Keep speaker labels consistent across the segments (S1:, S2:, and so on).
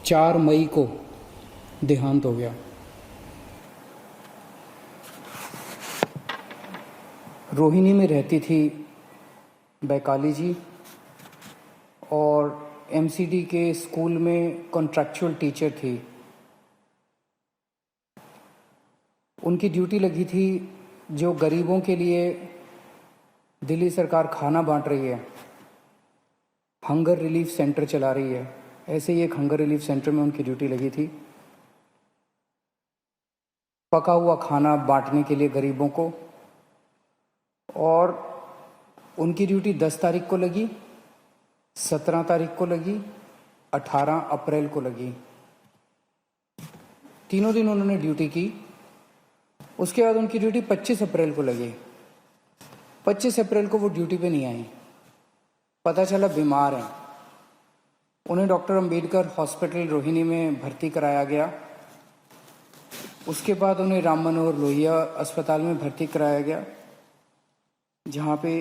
S1: 4 मई को देहांत हो गया। रोहिणी में रहती थी बैकाली जी और एमसीडी के स्कूल में कॉन्ट्रैक्चुअल टीचर थी। उनकी ड्यूटी लगी थी जो गरीबों के लिए दिल्ली सरकार खाना बांट रही है, हंगर रिलीफ सेंटर चला रही है, ऐसे ही एक हंगर रिलीफ सेंटर में उनकी ड्यूटी लगी थी पका हुआ खाना बांटने के लिए गरीबों को। और उनकी ड्यूटी 10 तारीख को लगी, 17 तारीख को लगी, 18 अप्रैल को लगी। तीनों दिन उन्होंने ड्यूटी की। उसके बाद उनकी ड्यूटी 25 अप्रैल को लगी। 25 अप्रैल को वो ड्यूटी पे नहीं आई, पता चला बीमार हैं। उन्हें डॉक्टर अंबेडकर हॉस्पिटल रोहिणी में भर्ती कराया गया। उसके बाद उन्हें राम मनोहर लोहिया अस्पताल में भर्ती कराया गया, जहाँ पे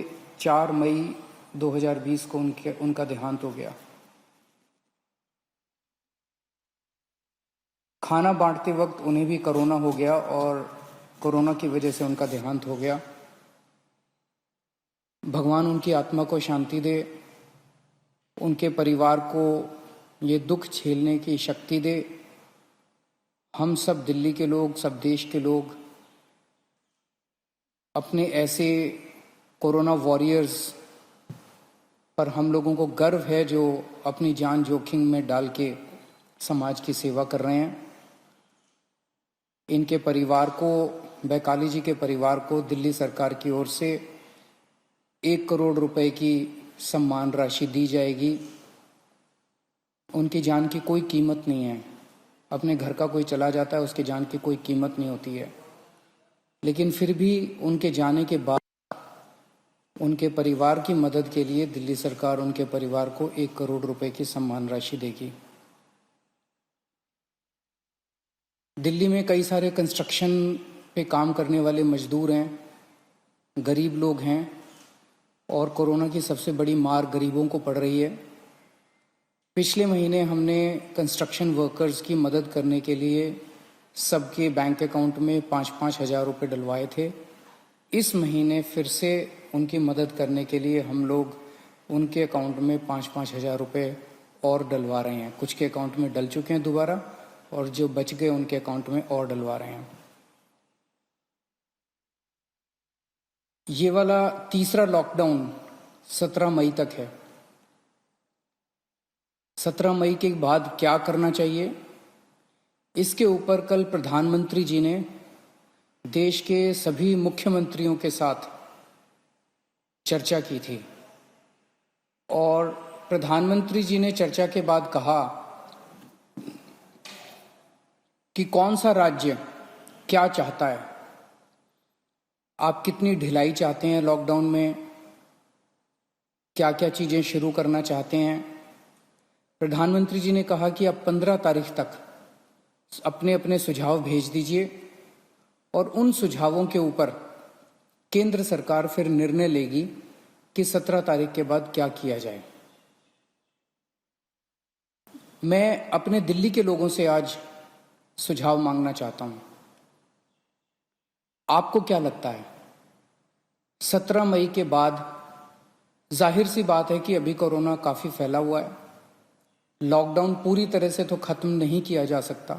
S1: 4 मई 2020 को उनका देहांत हो गया। खाना बांटते वक्त उन्हें भी कोरोना हो गया और कोरोना की वजह से उनका देहांत हो गया। भगवान उनकी आत्मा को शांति दे, उनके परिवार को ये दुख झेलने की शक्ति दे। हम सब दिल्ली के लोग, सब देश के लोग अपने ऐसे कोरोना वॉरियर्स पर हम लोगों को गर्व है जो अपनी जान जोखिम में डाल के समाज की सेवा कर रहे हैं। इनके परिवार को, बैकाली जी के परिवार को दिल्ली सरकार की ओर से 1 करोड़ रुपए की सम्मान राशि दी जाएगी। उनकी जान की कोई कीमत नहीं है। अपने घर का कोई चला जाता है, उसकी जान की कोई कीमत नहीं होती है, लेकिन फिर भी उनके जाने के बाद उनके परिवार की मदद के लिए दिल्ली सरकार उनके परिवार को 1 करोड़ रुपए की सम्मान राशि देगी। दिल्ली में कई सारे कंस्ट्रक्शन पे काम करने वाले मजदूर हैं, गरीब लोग हैं और कोरोना की सबसे बड़ी मार गरीबों को पड़ रही है। पिछले महीने हमने कंस्ट्रक्शन वर्कर्स की मदद करने के लिए सबके बैंक अकाउंट में 5-5 हज़ार रुपये डलवाए थे। इस महीने फिर से उनकी मदद करने के लिए हम लोग उनके अकाउंट में 5-5 हज़ार रुपये और डलवा रहे हैं। कुछ के अकाउंट में डल चुके हैं दोबारा, और जो बच गए उनके अकाउंट में और डलवा रहे हैं। ये वाला तीसरा लॉकडाउन 17 मई तक है। 17 मई के बाद क्या करना चाहिए, इसके ऊपर कल प्रधानमंत्री जी ने देश के सभी मुख्यमंत्रियों के साथ चर्चा की थी और प्रधानमंत्री जी ने चर्चा के बाद कहा कि कौन सा राज्य क्या चाहता है, आप कितनी ढिलाई चाहते हैं लॉकडाउन में, क्या क्या चीज़ें शुरू करना चाहते हैं। प्रधानमंत्री जी ने कहा कि आप 15 तारीख तक अपने अपने सुझाव भेज दीजिए और उन सुझावों के ऊपर केंद्र सरकार फिर निर्णय लेगी कि 17 तारीख के बाद क्या किया जाए। मैं अपने दिल्ली के लोगों से आज सुझाव मांगना चाहता हूं। आपको क्या लगता है, 17 मई के बाद जाहिर सी बात है कि अभी कोरोना काफ़ी फैला हुआ है, लॉकडाउन पूरी तरह से तो ख़त्म नहीं किया जा सकता।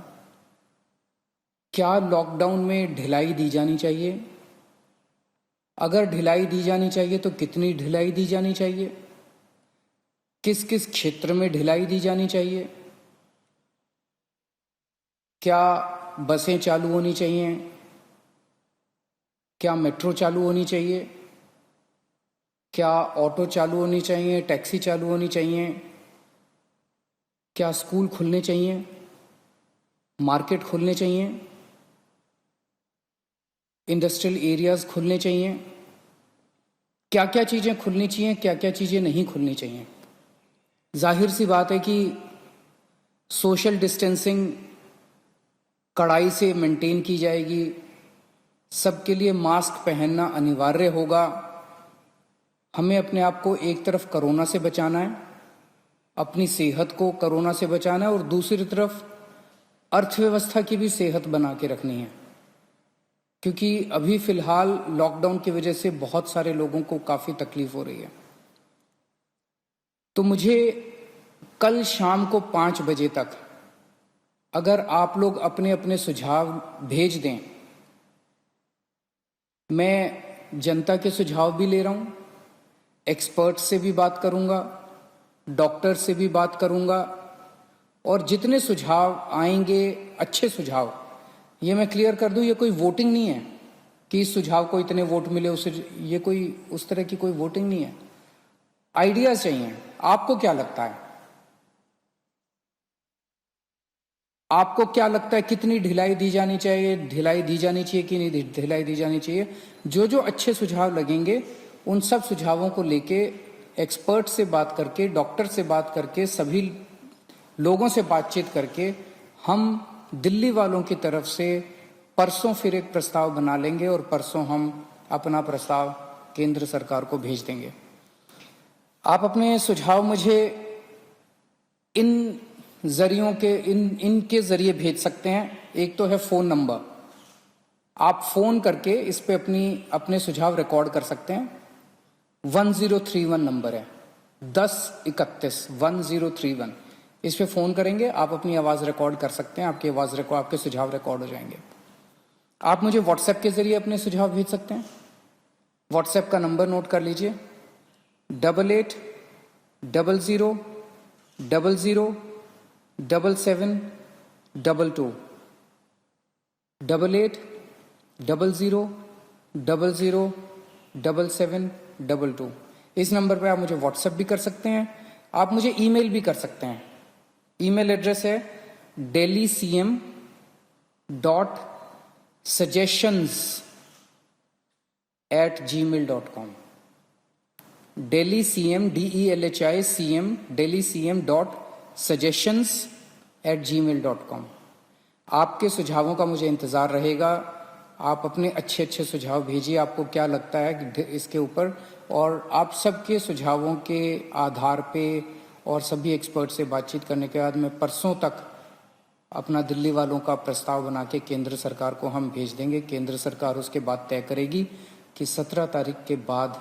S1: क्या लॉकडाउन में ढिलाई दी जानी चाहिए? अगर ढिलाई दी जानी चाहिए तो कितनी ढिलाई दी जानी चाहिए? किस किस क्षेत्र में ढिलाई दी जानी चाहिए? क्या बसें चालू होनी चाहिए? क्या मेट्रो चालू होनी चाहिए? क्या ऑटो चालू होनी चाहिए? टैक्सी चालू होनी चाहिए? क्या स्कूल खुलने चाहिए? मार्केट खुलने चाहिए? इंडस्ट्रियल एरियाज खुलने चाहिए? क्या क्या चीज़ें खुलनी चाहिए, क्या क्या चीज़ें नहीं खुलनी चाहिए? जाहिर सी बात है कि सोशल डिस्टेंसिंग कड़ाई से मेंटेन की जाएगी, सबके लिए मास्क पहनना अनिवार्य होगा। हमें अपने आप को एक तरफ कोरोना से बचाना है, अपनी सेहत को कोरोना से बचाना है और दूसरी तरफ अर्थव्यवस्था की भी सेहत बना के रखनी है, क्योंकि अभी फिलहाल लॉकडाउन की वजह से बहुत सारे लोगों को काफ़ी तकलीफ हो रही है। तो मुझे कल शाम को 5 बजे तक अगर आप लोग अपने अपने सुझाव भेज दें, मैं जनता के सुझाव भी ले रहा हूँ, एक्सपर्ट से भी बात करूँगा, डॉक्टर से भी बात करूँगा, और जितने सुझाव आएंगे अच्छे सुझाव, ये मैं क्लियर कर दूं, ये कोई वोटिंग नहीं है कि इस सुझाव को इतने वोट मिले उसे, ये कोई उस तरह की कोई वोटिंग नहीं है। आइडियाज चाहिए। आपको क्या लगता है? आपको क्या लगता है कितनी ढिलाई दी जानी चाहिए, ढिलाई दी जानी चाहिए कि नहीं ढिलाई दी जानी चाहिए? जो जो अच्छे सुझाव लगेंगे उन सब सुझावों को लेके एक्सपर्ट से बात करके, डॉक्टर से बात करके, सभी लोगों से बातचीत करके हम दिल्ली वालों की तरफ से परसों फिर एक प्रस्ताव बना लेंगे और परसों हम अपना प्रस्ताव केंद्र सरकार को भेज देंगे। आप अपने सुझाव मुझे इन जरियों के इनके जरिए भेज सकते हैं। एक तो है फ़ोन नंबर, आप फ़ोन करके इस पे अपने सुझाव रिकॉर्ड कर सकते हैं। 1031 नंबर है, 1031 1031। इस पे फ़ोन करेंगे, आप अपनी आवाज़ रिकॉर्ड कर सकते हैं, आपके सुझाव रिकॉर्ड हो जाएंगे। आप मुझे व्हाट्सएप के ज़रिए अपने सुझाव भेज सकते हैं। व्हाट्सएप का नंबर नोट कर लीजिए, 88 00 00 77 22, 88 00 00 77 22। इस नंबर पे आप मुझे व्हाट्सएप भी कर सकते हैं, आप मुझे ईमेल भी कर सकते हैं। ईमेल एड्रेस है delhi.cm.suggestions@gmail.com, delhi.cm.suggestions@gmail.com। आपके सुझावों का मुझे इंतज़ार रहेगा। आप अपने अच्छे अच्छे सुझाव भेजिए, आपको क्या लगता है कि इसके ऊपर, और आप सबके सुझावों के आधार पे और सभी एक्सपर्ट से बातचीत करने के बाद मैं परसों तक अपना दिल्ली वालों का प्रस्ताव बना के केंद्र सरकार को हम भेज देंगे। केंद्र सरकार उसके बाद तय करेगी कि 17 तारीख के बाद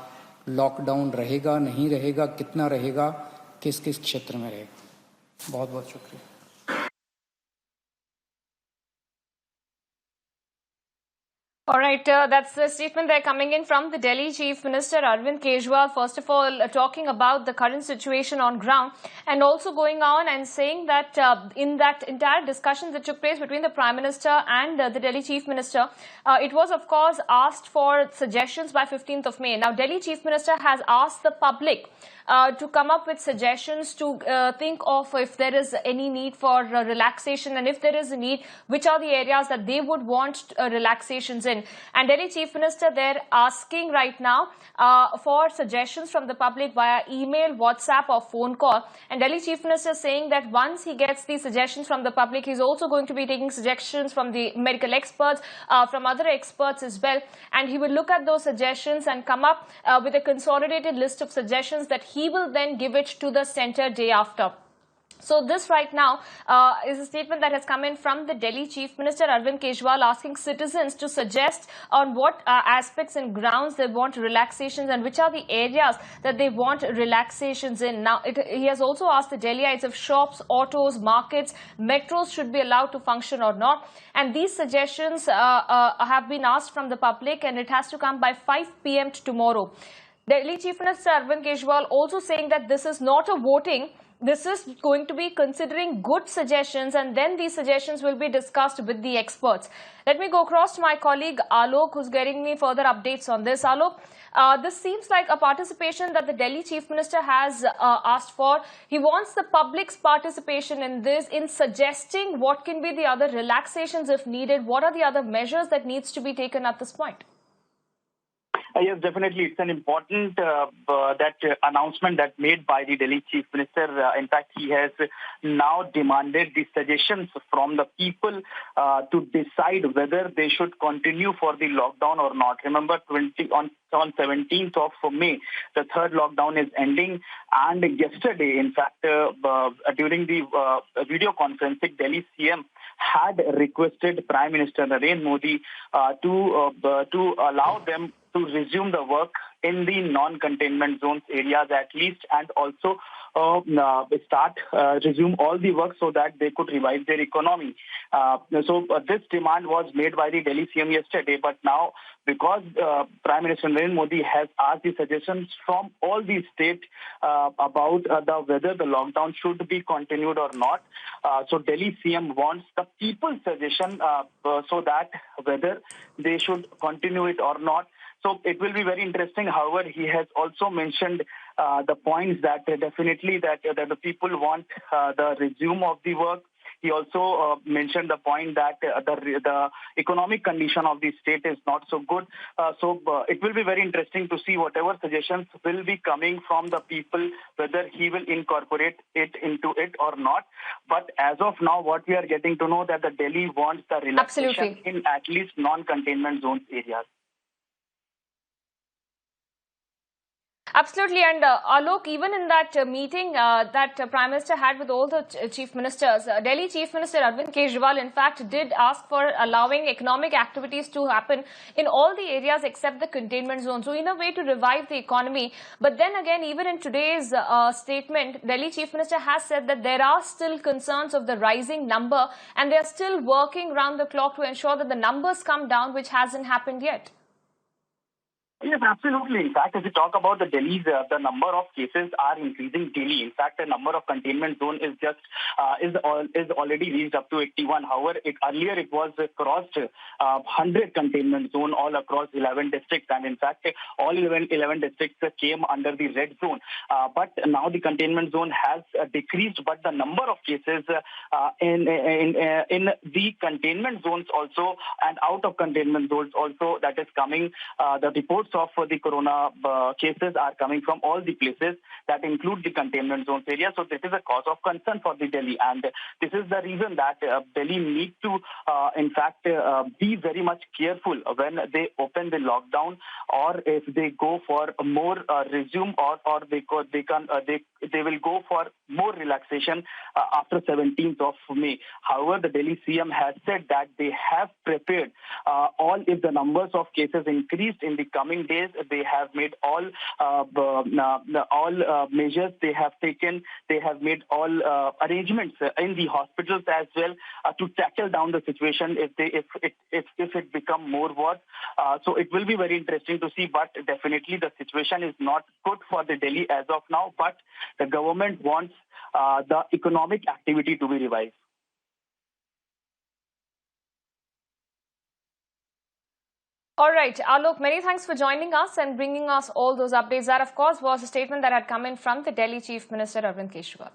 S1: लॉकडाउन रहेगा, नहीं रहेगा, कितना रहेगा, किस किस क्षेत्र में रहेगा। बहुत बहुत शुक्रिया।
S2: All right, that's the statement there coming in from the Delhi Chief Minister Arvind Kejriwal. First of all, talking about the current situation on ground, and also going on and saying that in that entire discussion that took place between the Prime Minister and the Delhi Chief Minister, it was of course asked for suggestions by 15th of May. Now, Delhi Chief Minister has asked the public to come up with suggestions, to think of if there is any need for relaxation, and if there is a need, which are the areas that they would want relaxations in. And Delhi Chief Minister, they're asking right now for suggestions from the public via email, WhatsApp or phone call. And Delhi Chief Minister is saying that once he gets these suggestions from the public, he's also going to be taking suggestions from the medical experts, from other experts as well. And he will look at those suggestions and come up with a consolidated list of suggestions that he will then give it to the center day after. So this right now is a statement that has come in from the Delhi Chief Minister Arvind Kejriwal, asking citizens to suggest on what aspects and grounds they want relaxations and which are the areas that they want relaxations in. Now, he has also asked the Delhiites if shops, autos, markets, metros should be allowed to function or not. And these suggestions have been asked from the public, and it has to come by 5 p.m. tomorrow. Delhi Chief Minister Arvind Kejriwal also saying that this is not a voting. This is going to be considering good suggestions, and then these suggestions will be discussed with the experts. Let me go across to my colleague Alok, who's getting me further updates on this. Alok, this seems like a participation that the Delhi Chief Minister has asked for. He wants the public's participation in this, in suggesting what can be the other relaxations if needed. What are the other measures that needs to be taken at this point?
S3: Yes, definitely. It's an important announcement that made by the Delhi Chief Minister. In fact, he has now demanded the suggestions from the people to decide whether they should continue for the lockdown or not. Remember, on 17th of May, the third lockdown is ending. And yesterday, in fact, during the video conferencing, Delhi CM had requested Prime Minister Narendra Modi to allow them to resume the work in the non-containment zones areas at least, and also resume all the work so that they could revive their economy. So this demand was made by the Delhi CM yesterday, but now because Prime Minister Narendra Modi has asked the suggestions from all the states about whether the lockdown should be continued or not. So Delhi CM wants the people's suggestion so that whether they should continue it or not. So it will be very interesting. However, he has also mentioned the points that definitely that the people want the resume of the work. He also mentioned the point that the economic condition of the state is not so good. So it will be very interesting to see whatever suggestions will be coming from the people, whether he will incorporate it into it or not. But as of now, what we are getting to know that the Delhi wants the relaxation
S2: Absolutely.
S3: in at least non-containment zones areas.
S2: Absolutely, and Alok, even in that meeting that Prime Minister had with all the chief ministers, Delhi Chief Minister Arvind Kejriwal, in fact, did ask for allowing economic activities to happen in all the areas except the containment zone. So, in a way, to revive the economy. But then again, even in today's statement, Delhi Chief Minister has said that there are still concerns of the rising number, and they are still working round the clock to ensure that the numbers come down, which hasn't happened yet.
S3: Yes, absolutely. In fact, if we talk about the Delhi's, the number of cases are increasing daily. In fact, the number of containment zone is already reached up to 81. However, earlier it was crossed 100 containment zone all across 11 districts, and in fact, all 11 districts came under the red zone. But now the containment zone has decreased, but the number of cases in the containment zones also and out of containment zones also that is coming, the reports of the corona cases are coming from all the places that include the containment zones area. So this is a cause of concern for the Delhi, and this is the reason that Delhi need to, in fact, be very much careful when they open the lockdown, or if they go for more resume, or they will go for more relaxation after 17th of May. However, the Delhi CM has said that they have prepared all if the numbers of cases increased in the coming days. They have made all measures they have taken. They have made all arrangements in the hospitals as well to tackle down the situation if it become more worse. So it will be very interesting to see. But definitely the situation is not good for the Delhi as of now. But the government wants the economic activity to be revived.
S2: All right, Alok, many thanks for joining us and bringing us all those updates. That, of course, was a statement that had come in from the Delhi Chief Minister Arvind Kejriwal.